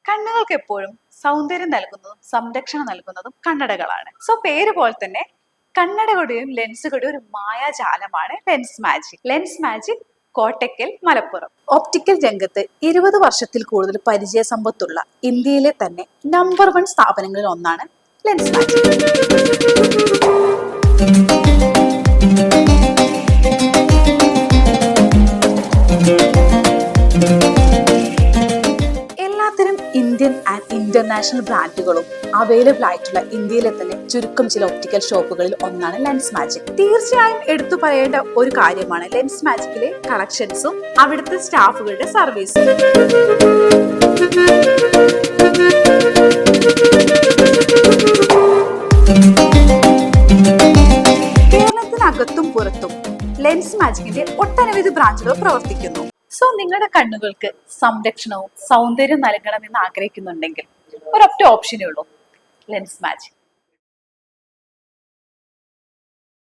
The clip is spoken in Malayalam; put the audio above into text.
കണ്ണുകൾക്ക് എപ്പോഴും സൗന്ദര്യം നൽകുന്നതും സംരക്ഷണം നൽകുന്നതും കണ്ണടകളാണ്. സോ പേര് പോലെ തന്നെ കണ്ണടകളുടെയും ലെൻസുകളുടെയും ഒരു മായാജാലമാണ് lens magic. Lens magic Kottakkal, Malappuram. Optical രംഗത്ത് 20 വർഷത്തിൽ കൂടുതൽ പരിചയ സമ്പത്തുള്ള ഇന്ത്യയിലെ തന്നെ നമ്പർ 1 സ്ഥാപനങ്ങളിൽ ഒന്നാണ് lens magic. Indian and international ബ്രാൻഡുകളും അവൈലബിൾ ആയിട്ടുള്ള ഇന്ത്യയിലെ തന്നെ ചുരുക്കം ചില ഒപ്റ്റിക്കൽ ഷോപ്പുകളിൽ ഒന്നാണ് ലെൻസ് മാജിക്. തീർച്ചയായും എടുത്തു പറയേണ്ട ഒരു കാര്യമാണ് ലെൻസ് മാജിക്കിലെ കളക്ഷൻസും അവിടുത്തെ സ്റ്റാഫുകളുടെ സർവീസും. കേരളത്തിനകത്തും പുറത്തും ലെൻസ് മാജിക്കിന്റെ ഒട്ടനവധി ബ്രാഞ്ചുകൾ പ്രവർത്തിക്കുന്നു. സോ നിങ്ങളുടെ കണ്ണുകൾക്ക് സംരക്ഷണവും സൗന്ദര്യം നൽകണമെന്ന് ആഗ്രഹിക്കുന്നുണ്ടെങ്കിൽ ഒരൊറ്റ ഓപ്ഷനേ ഉള്ളൂ, ലെൻസ് മാജിക്.